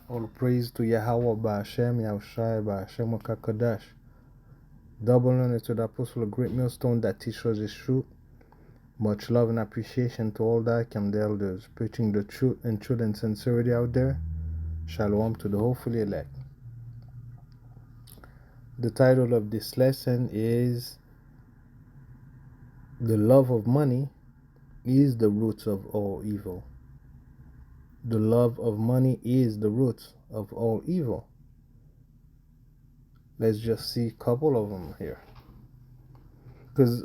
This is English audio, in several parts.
All praise to Yahweh Ba'Hashem, Yahushai Ba'Hashem Kakadosh. Double honor to the apostle of Great Millstone that teaches us his truth. Much love and appreciation to all the Camp elders preaching the truth and sincerity out there. Shalom to the hopefully elect. The title of this lesson is The Love of Money is the Root of All Evil. The love of money is the root of all evil. Let's just see a couple of them here. Because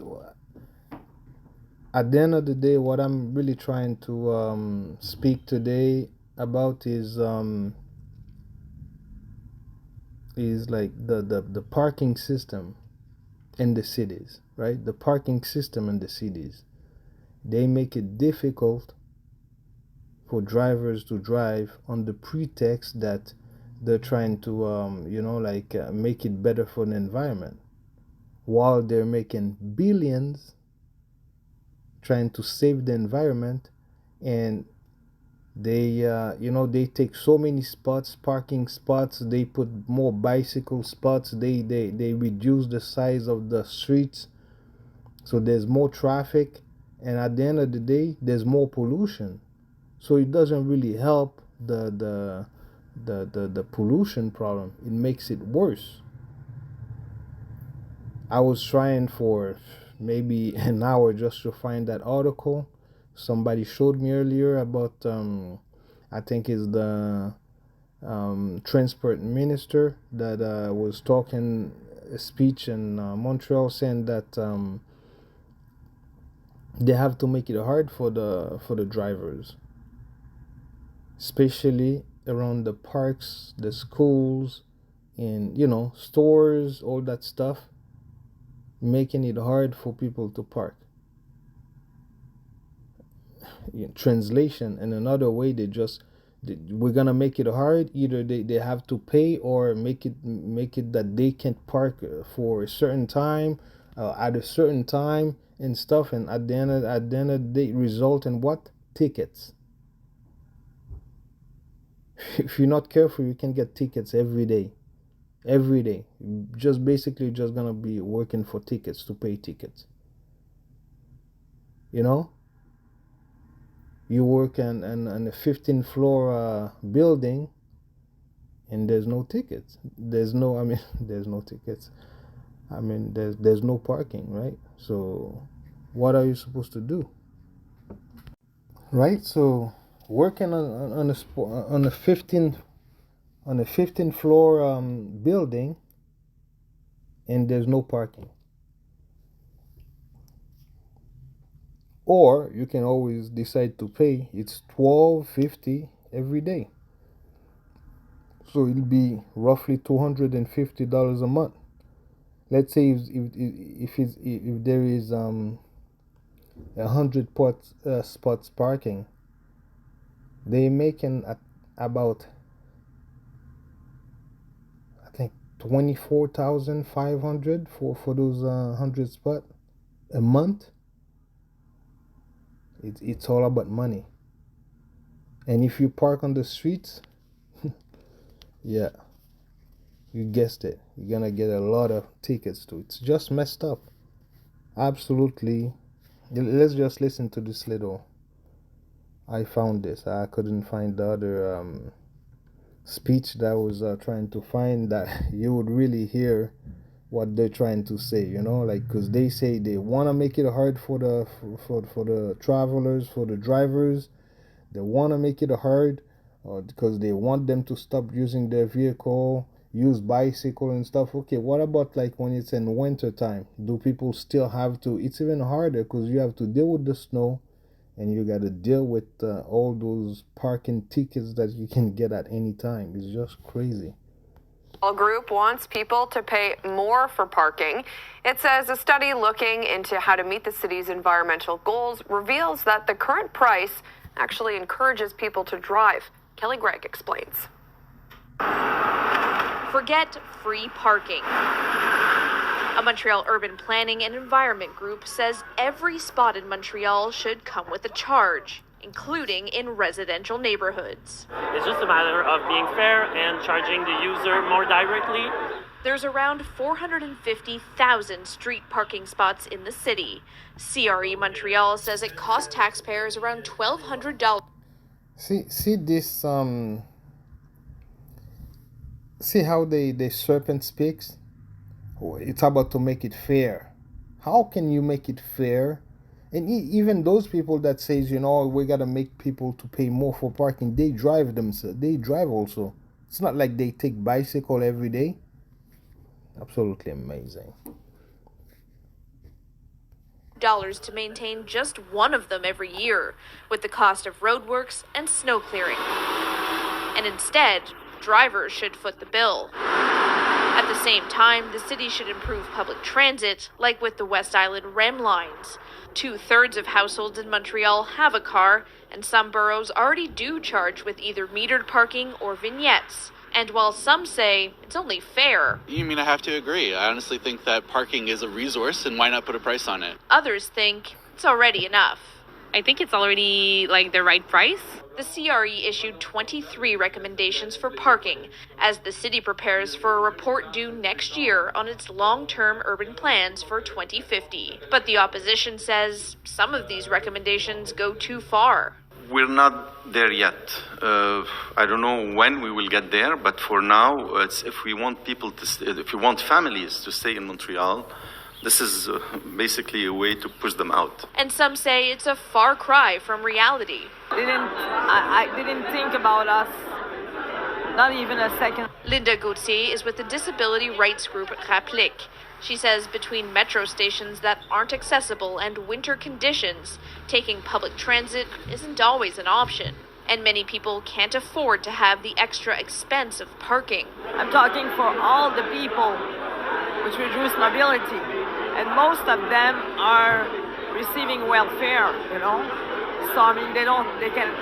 at the end of the day, what I'm really trying to speak today about is like the parking system in the cities, right? The parking system in the cities. They make it difficult for drivers to drive on the pretext that they're trying to, make it better for the environment, while they're making billions trying to save the environment. And they, they take so many spots, parking spots. They put more bicycle spots. They reduce the size of the streets, so there's more traffic. And at the end of the day, there's more pollution. So it doesn't really help the pollution problem. It makes it worse. I was trying for maybe an hour just to find that article somebody showed me earlier about I think it's the transport minister that was talking a speech in Montreal, saying that they have to make it hard for the drivers, especially around the parks, the schools, and stores, all that stuff, making it hard for people to park. Translation, in another way, we're gonna make it hard. Either they have to pay, or make it that they can't park for a certain time, at a certain time and stuff. And at the end of the day, result in what? Tickets. If you're not careful, you can get tickets every day. Just basically just gonna be working for tickets, to pay tickets. You work in a 15th floor building, and there's no tickets. There's no tickets. There's no parking, right? So what are you supposed to do? Right? So working on a 15th floor building, and there's no parking. Or you can always decide to pay. It's $12.50 every day. So it'll be roughly $250 a month. Let's say if there is 100 spots parking, they making about, I think, 24,500 for those 100 spots a month. It's all about money. And if you park on the streets, yeah, you guessed it, you're gonna get a lot of tickets too. It's just messed up. Absolutely. Let's just listen to this little. I found this. I couldn't find the other speech that I was trying to find, that you would really hear what they're trying to say, because they say they want to make it hard for the travelers, for the drivers. They want to make it hard because they want them to stop using their vehicle, use bicycle and stuff. Okay, what about like when it's in winter time? Do people still have to? It's even harder because you have to deal with the snow, and you got to deal with all those parking tickets that you can get at any time. It's just crazy. Group wants people to pay more for parking. It says a study looking into how to meet the city's environmental goals reveals that the current price actually encourages people to drive. Kelly Gregg explains. Forget free parking. A Montreal urban planning and environment group says every spot in Montreal should come with a charge. including in residential neighborhoods. It's just a matter of being fair and charging the user more directly. There's around 450,000 street parking spots in the city. CRE Montreal says it costs taxpayers around $1,200. See this see how the serpent speaks? Oh, it's about to make it fair. How can you make it fair? And even those people that says, you know, we gotta make people to pay more for parking, they drive themselves. They drive also. It's not like they take bicycle every day. Absolutely amazing. Dollars to maintain just one of them every year, with the cost of roadworks and snow clearing. And instead, drivers should foot the bill. At the same time, the city should improve public transit, like with the West Island REM lines. 2/3 of households in Montreal have a car, and some boroughs already do charge with either metered parking or vignettes. And while some say it's only fair, You mean I have to agree? I honestly think that parking is a resource, and why not put a price on it? others think it's already enough. I think it's already like the right price. The CRE issued 23 recommendations for parking as the city prepares for a report due next year on its long-term urban plans for 2050. But the opposition says some of these recommendations go too far. We're not there yet. I don't know when we will get there, but for now, if we want people to, if we want families to stay in Montreal, this is basically a way to push them out. And some say it's a far cry from reality. I didn't think about us, not even a second. Linda Gauthier is with the disability rights group Rapplique. She says between metro stations that aren't accessible and winter conditions, taking public transit isn't always an option. And many people can't afford to have the extra expense of parking. I'm talking for all the people with reduced mobility, and most of them are receiving welfare, you know. So I mean, they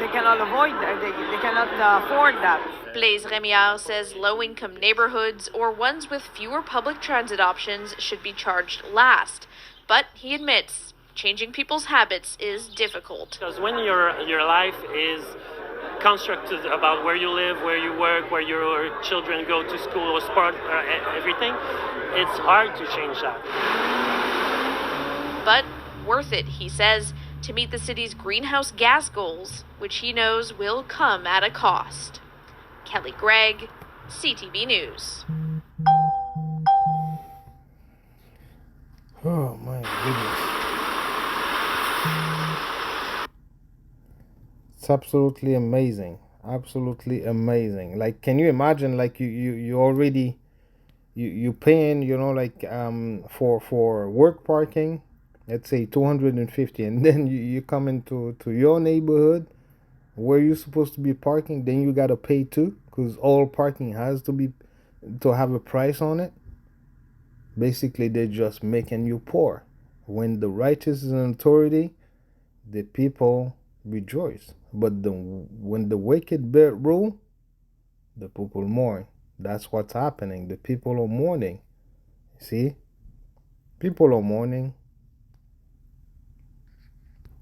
cannot avoid that. They cannot afford that. Blaise Rémillard says low-income neighborhoods or ones with fewer public transit options should be charged last. But he admits changing people's habits is difficult. Because when your life is constructed about where you live, where you work, where your children go to school or sport, everything, it's hard to change that. But worth it, he says, to meet the city's greenhouse gas goals, which he knows will come at a cost. Kelly Gregg, CTV News. Oh my goodness. It's absolutely amazing. Absolutely amazing. Like, can you imagine, like, you already you paying, you know, like for work parking, let's say 250, and then you come into your neighborhood where you're supposed to be parking, then you gotta pay too, because all parking has to have a price on it. Basically, they're just making you poor. When the righteous is in authority, the people rejoice. But when the wicked rule, the people mourn. That's what's happening. The people are mourning. See? People are mourning.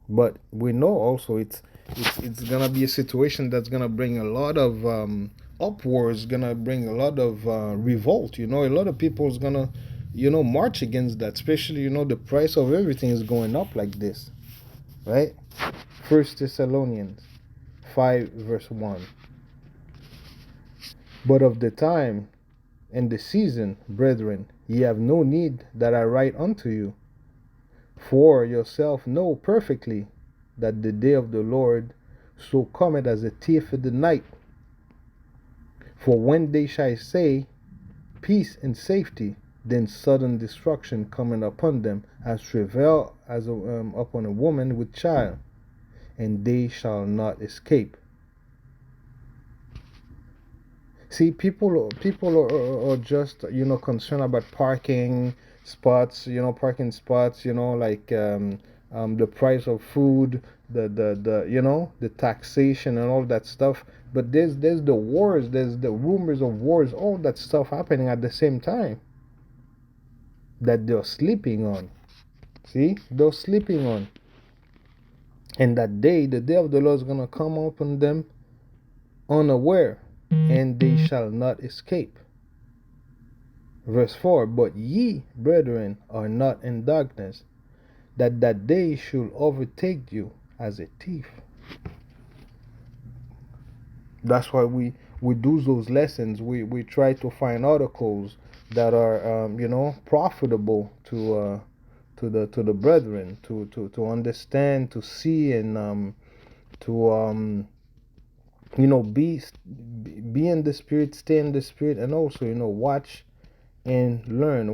But we know also it's gonna be a situation that's gonna bring a lot of upwards, gonna bring a lot of revolt. You know, a lot of people's gonna, you know, march against that. Especially, you know, the price of everything is going up like this, right? 1 Thessalonians 5 verse 1. But of the time and the season, brethren, ye have no need that I write unto you. For yourself know perfectly that the day of the Lord so cometh as a thief in the night. For when they shall say, peace and safety, then sudden destruction cometh upon them, as travail as upon a woman with child, and they shall not escape. See, people are just, you know, concerned about parking spots, you know, like the price of food, the you know, the taxation and all that stuff. But there's the wars, there's the rumors of wars, all that stuff happening at the same time that they're sleeping on. See, they're sleeping on. And that day, the day of the Lord is going to come upon them unaware, and they shall not escape. Verse 4, but ye, brethren, are not in darkness, that that day should overtake you as a thief. That's why we do those lessons. We try to find articles that are profitable to the brethren, to understand, to see, and to be in the spirit, stay in the spirit, and also watch and learn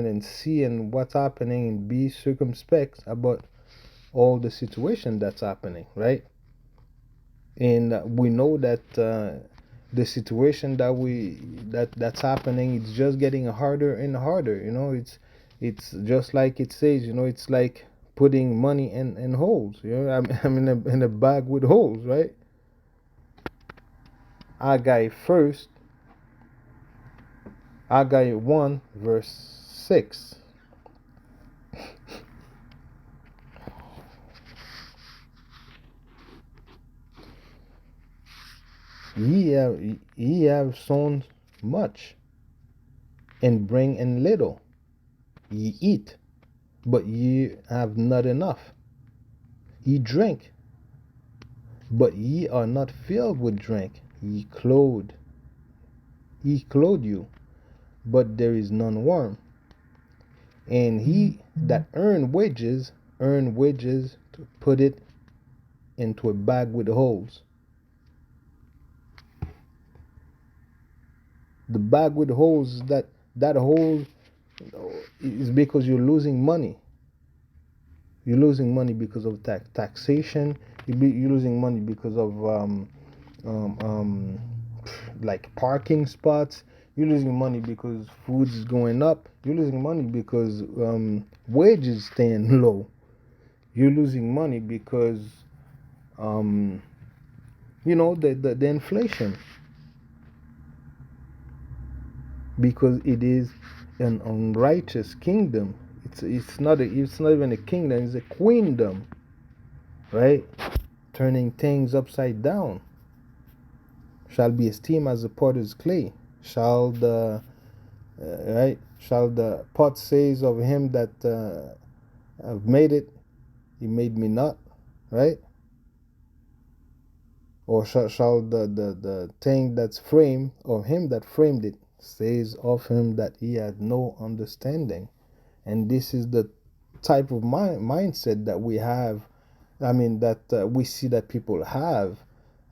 and see and what's happening, and be circumspect about all the situation that's happening, right? And we know that the situation that's happening, it's just getting harder and harder. It's just like it says, it's like putting money in holes. I'm in a bag with holes, right? Haggai 1 verse 6. Ye have sown much, and bring in little. Ye eat, but ye have not enough. Ye drink, but ye are not filled with drink. Ye clothe you, but there is none warm. And he that earn wages to put it into a bag with holes. The bag with holes, that hole is because you're losing money. You're losing money because of taxation. You're losing money because of like parking spots. You're losing money because food is going up. You're losing money because wages staying low. You're losing money because the inflation. Because it is an unrighteous kingdom. It's not even a kingdom, it's a queendom, right? Turning things upside down. Shall be esteemed as the potter's clay. Shall the pot says of him that I've made it, he made me not, right? Or shall the thing that's framed of him that framed it says of him that he had no understanding. And this is the type of mindset that we have, that we see that people have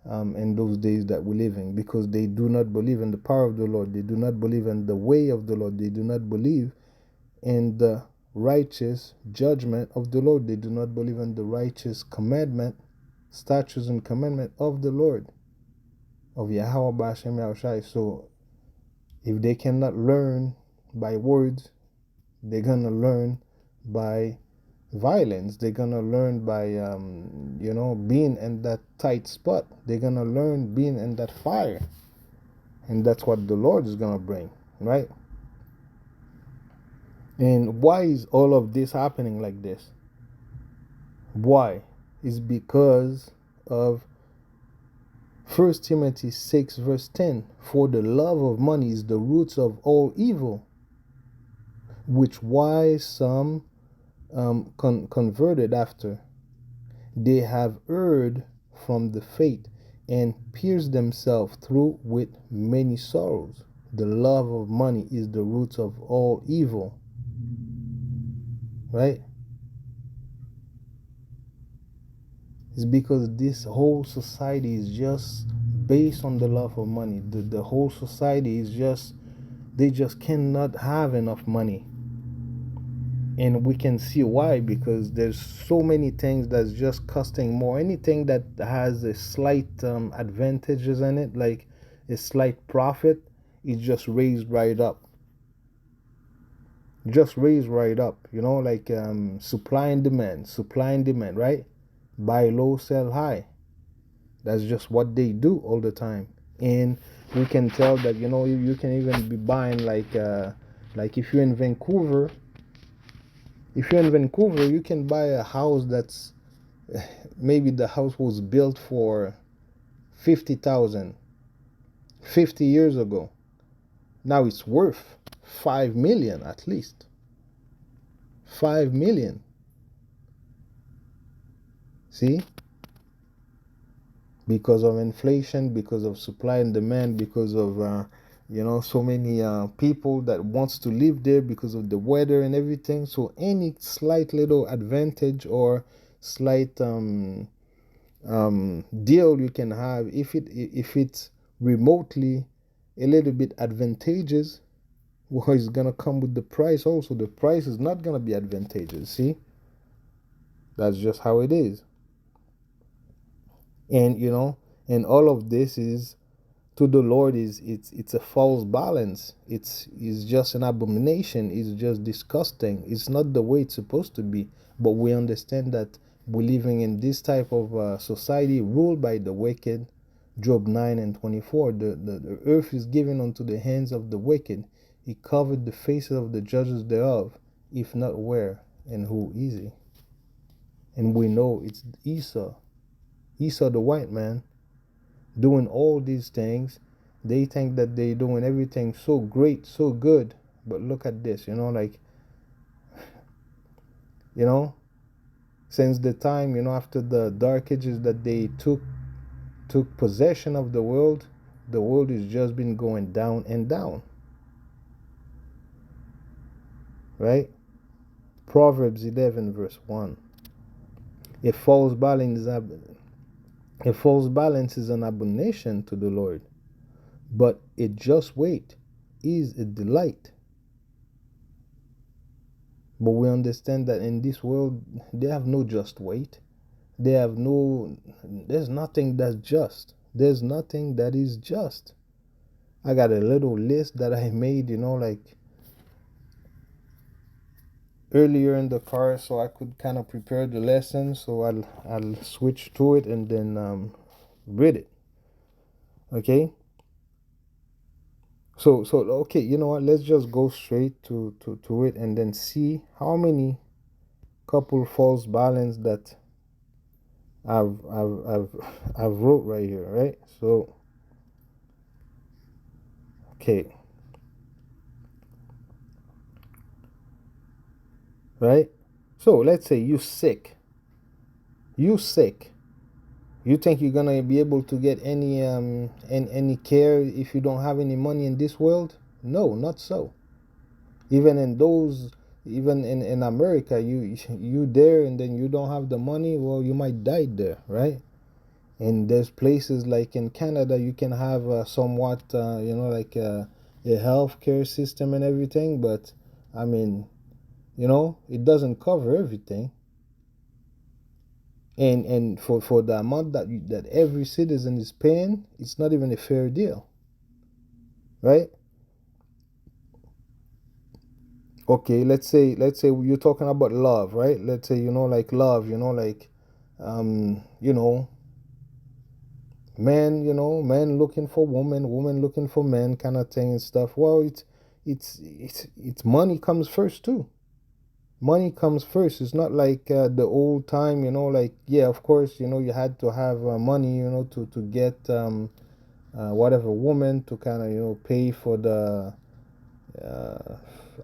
in those days that we live in, because they do not believe in the power of the Lord. They do not believe in the way of the Lord. They do not believe in the righteous judgment of the Lord. They do not believe in the righteous commandment, statutes and commandment of the Lord, of Yahweh B'Hashem Yahushai. So if they cannot learn by words, they're gonna learn by violence. They're gonna learn by being in that tight spot. They're gonna learn being in that fire, and that's what the Lord is gonna bring, right? And why is all of this happening like this? Why? It's because of 1 Timothy 6 verse 10. For the love of money is the roots of all evil, which wise some converted after. They have erred from the faith and pierced themselves through with many sorrows. The love of money is the root of all evil, right? It's because this whole society is just based on the love of money. The whole society is they just cannot have enough money. And we can see why, because there's so many things that's just costing more. Anything that has a slight advantages in it, like a slight profit, is just raised right up. Just raised right up, like supply and demand, right? Buy low, sell high. That's just what they do all the time. And we can tell that, you can even be buying like if you're in Vancouver, you can buy a house that's maybe the house was built for 50,000 50 years ago. Now it's worth 5 million at least. 5 million. See? Because of inflation, because of supply and demand, because of so many people that wants to live there, because of the weather and everything. So any slight little advantage or slight deal you can have, if it's remotely a little bit advantageous, well, it's gonna come with the price also. The price is not gonna be advantageous. See, that's just how it is. And and all of this is to the Lord it's a false balance. It's just an abomination. It's just disgusting. It's not the way it's supposed to be. But we understand that we're living in this type of society ruled by the wicked. Job 9:24. The earth is given unto the hands of the wicked. He covered the faces of the judges thereof. If not, where and who is he? And we know it's Esau the white man, doing all these things. They think that they're doing everything so great, so good. But look at this, since the time, after the Dark Ages, that they took possession of the world has just been going down and down. Right? Proverbs 11 verse 1. A false balance is an abomination to the Lord, but a just weight is a delight. But we understand that in this world, they have no just weight. There's nothing that's just. There's nothing that is just. I got a little list that I made, earlier in the car, so I could kind of prepare the lesson. So I'll switch to it and then read it. Okay. So okay, you know what? Let's just go straight to it and then see how many couple false balance that I've wrote right here, right? So okay. Right? So let's say you sick. You think you're gonna be able to get any care if you don't have any money in this world? No, not so. Even in America, you there and then you don't have the money, well, you might die there, right? And there's places like in Canada, you can have somewhat like a healthcare system and everything, but I mean, it doesn't cover everything. And for the amount that every citizen is paying, it's not even a fair deal. Right? Okay, let's say you're talking about love, right? Let's say, like love, men looking for woman looking for men kind of thing and stuff. Well, it's money comes first too. Money comes first. It's not like the old time, like, yeah, of course, you had to have money, to get whatever woman to kind of, pay for the,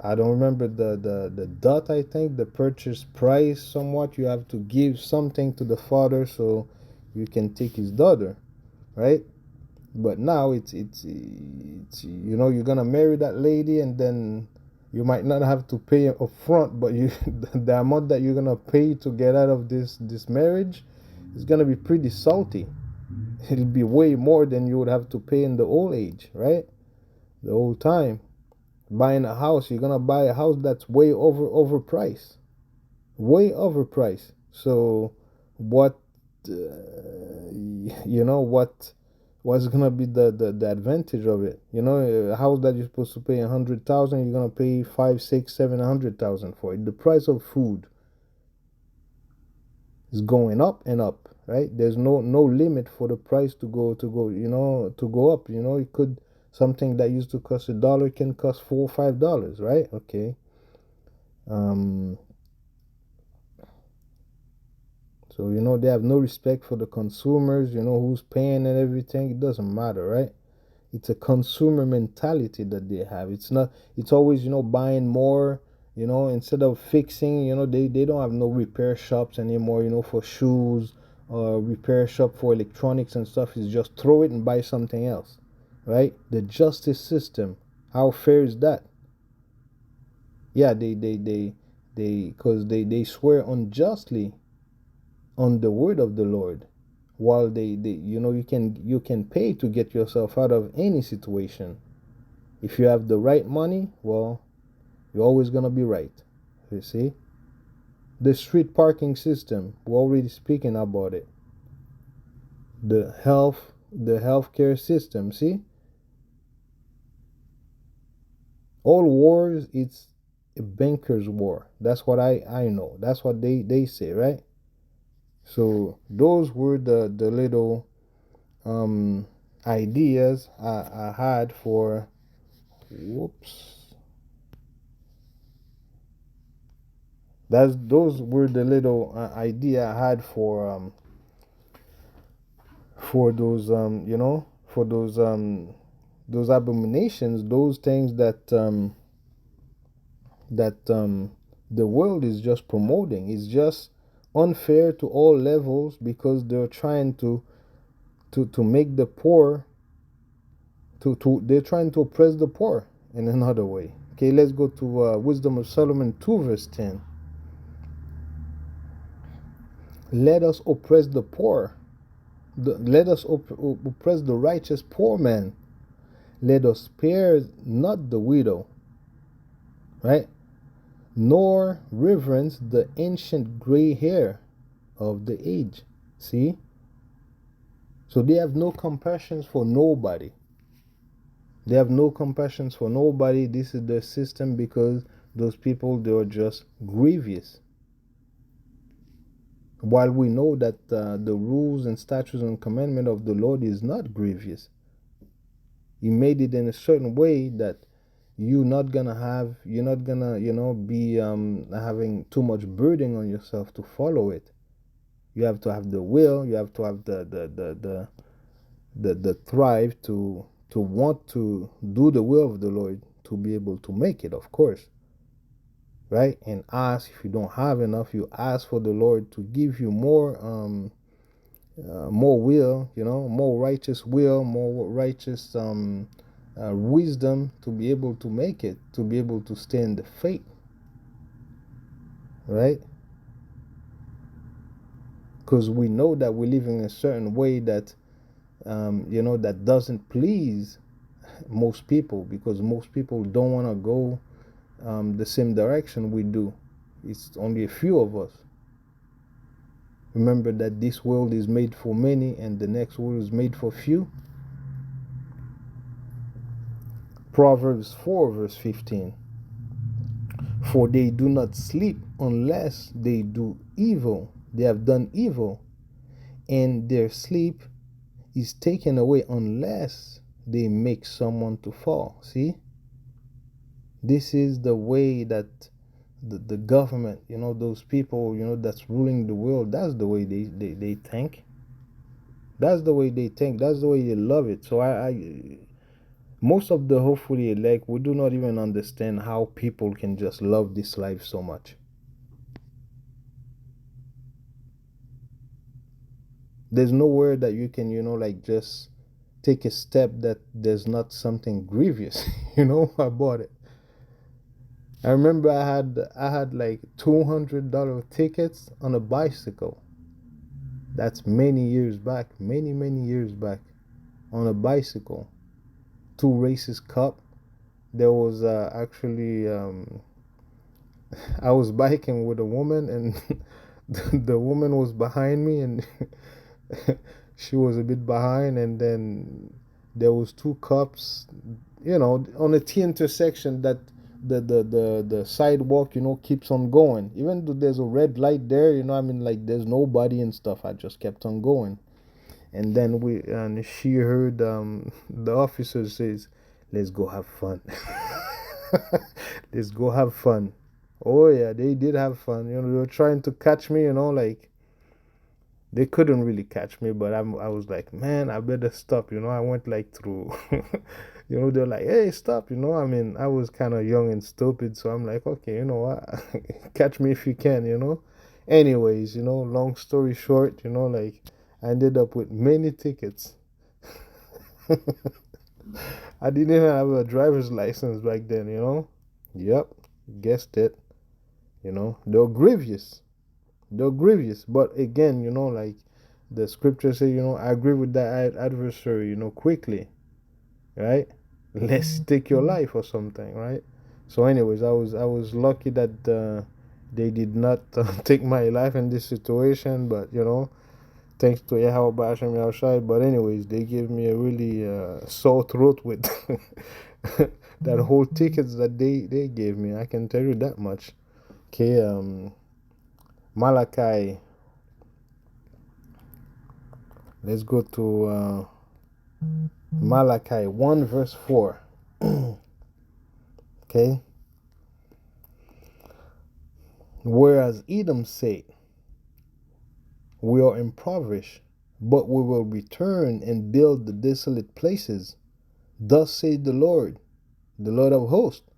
I don't remember the dot, I think, the purchase price somewhat. You have to give something to the father so you can take his daughter, right? But now it's you're going to marry that lady and then you might not have to pay up front, but the amount that you're gonna pay to get out of this marriage is gonna be pretty salty. It'll be way more than you would have to pay in the old age, right? The old time. Buying a house, you're gonna buy a house that's way overpriced. Way overpriced. So what's gonna be the advantage of it? A house that you're supposed to pay 100,000, you're gonna pay 5, 6, 700,000 for it. The price of food is going up and up, right? There's no limit for the price to go up. It could, something that used to cost $1 can cost $4 or $5, right? Okay. So, they have no respect for the consumers, who's paying and everything. It doesn't matter, right? It's a consumer mentality that they have. It's always, buying more, instead of fixing, they don't have no repair shops anymore, for shoes or repair shop for electronics and stuff. It's just throw it and buy something else, right? The justice system, how fair is that? Yeah, because they swear unjustly on the word of the Lord, while you can pay to get yourself out of any situation. If you have the right money, well, you're always gonna be right. You see, the street parking system, we're already speaking about it. The healthcare system. See, all wars, it's a banker's war. That's what I know. That's what they say, right? So those were the little ideas I had for. Whoops. Those were the little idea I had for those for those abominations, those things that the world is just promoting. It's just unfair to all levels, because they're trying to make the poor they're trying to oppress the poor in another way. Okay, let's go to Wisdom of Solomon 2 verse 10. Let us oppress the poor. Let us oppress the righteous poor man. Let us spare not the widow. Right? Nor reverence the ancient gray hair of the age. See? So they have no compassion for nobody. They have no compassion for nobody. This is their system, because those people, they are just grievous. While we know that the rules and statutes and commandment of the Lord is not grievous. He made it in a certain way that you're not gonna be having too much burden on yourself to follow it. You have to have the will. You have to have the thrive to want to do the will of the Lord, to be able to make it, of course. Right? And ask. If you don't have enough, you ask for the Lord to give you more will, more righteous will, more righteous wisdom, to be able to make it, to be able to stay in the faith. Right? Because we know that we live in a certain way that that doesn't please most people, because most people don't want to go the same direction we do. It's only a few of us. Remember that this world is made for many, and the next world is made for few. Proverbs 4 verse 15. For they do not sleep unless they do evil. They have done evil, and their sleep is taken away unless they make someone to fall. See? This is the way that the government, those people, that's ruling the world, that's the way they think. That's the way they think. That's the way they love it. So I most of the hopefully elect, we do not even understand how people can just love this life so much. There's nowhere that you can, just take a step that there's not something grievous, about it. I remember I had like $200 tickets on a bicycle. That's many years back, many years back, on a bicycle. 2 races cup. There was actually I was biking with a woman, and the woman was behind me, and she was a bit behind, and then there was 2 cups, on a T intersection that the sidewalk, keeps on going. Even though there's a red light there, like there's nobody and stuff. I just kept on going. And then she heard the officer says, "Let's go have fun." Let's go have fun. Oh yeah, they did have fun. They were trying to catch me, like They couldn't really catch me, but I was like, man, I better stop. I went like through, they're like, hey, stop. I mean, I was kind of young and stupid, so I'm like, okay, you know what, catch me if you can. Anyways, long story short, like I ended up with many tickets. I didn't even have a driver's license back then. Yep, guessed it. They're grievous. They're grievous. But again, like the scripture say, I agree with that adversary, quickly, right? Let's take your life or something, right? So, anyways, I was lucky that they did not take my life in this situation, but thanks to Yahweh Basham Yahushai. But anyways, they gave me a really sore throat with that whole tickets that they gave me. I can tell you that much. Okay, Malachi. Let's go to Malachi 1 verse 4. Okay. Whereas Edom said, we are impoverished, but we will return and build the desolate places. Thus saith the Lord of hosts,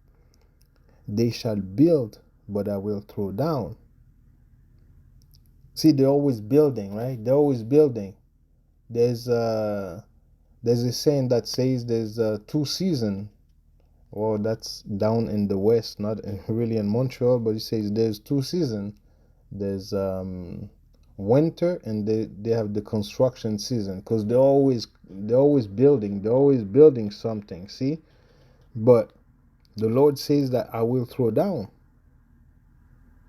they shall build, but I will throw down. See, they're always building, right? They're always building. There's a saying that says there's two seasons. Well, that's down in the west, not really in Montreal, but it says there's two seasons. There's winter, and they have the construction season, because they're always building something. See, but the Lord says that I will throw down.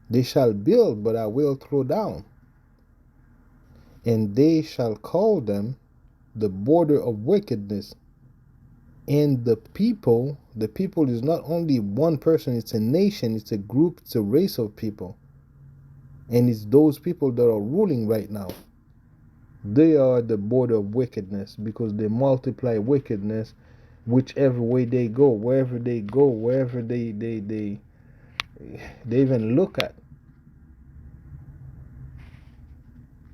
They shall build, but I will throw down. And they shall call them the border of wickedness. And the people is not only one person, it's a nation, it's a group, it's a race of people. And it's those people that are ruling right now. They are the border of wickedness, because they multiply wickedness whichever way they go, wherever they go, wherever they even look at.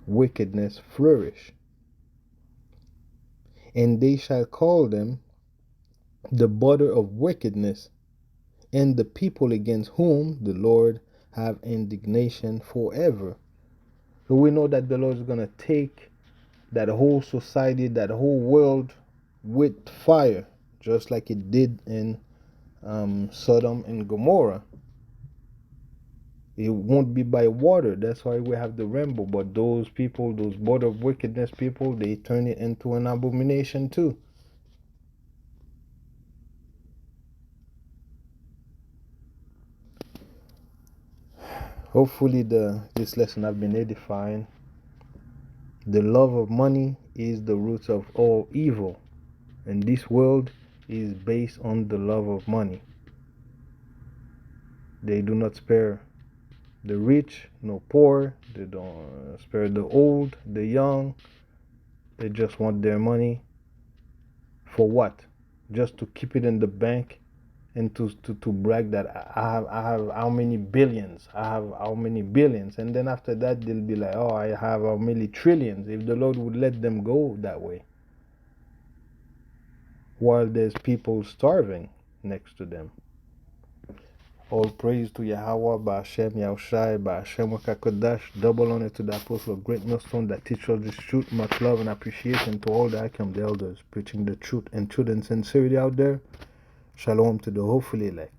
Wickedness flourish. And they shall call them the border of wickedness, and the people against whom the Lord have indignation forever. So we know that the Lord is going to take that whole society, that whole world with fire, just like it did in Sodom and Gomorrah. It won't be by water. That's why we have the rainbow. But those people, those border of wickedness people, they turn it into an abomination too. Hopefully this lesson has been edifying. The love of money is the root of all evil. And this world is based on the love of money. They do not spare the rich, no poor. They don't spare the old, the young. They just want their money. For what? Just to keep it in the bank and to brag that I have how many billions, I have how many billions. And then after that, they'll be like, oh, I have how many trillions. If the Lord would let them go that way. While there's people starving next to them. All praise to Yahweh, Ba'ashem Yahushai, Ba'ashem Wakakodash. Double honor to the apostle of Great Millstone that teaches us the truth. Much love and appreciation to all the Icam, the elders, preaching the truth and sincerity out there. Shalom to the hopefully elect.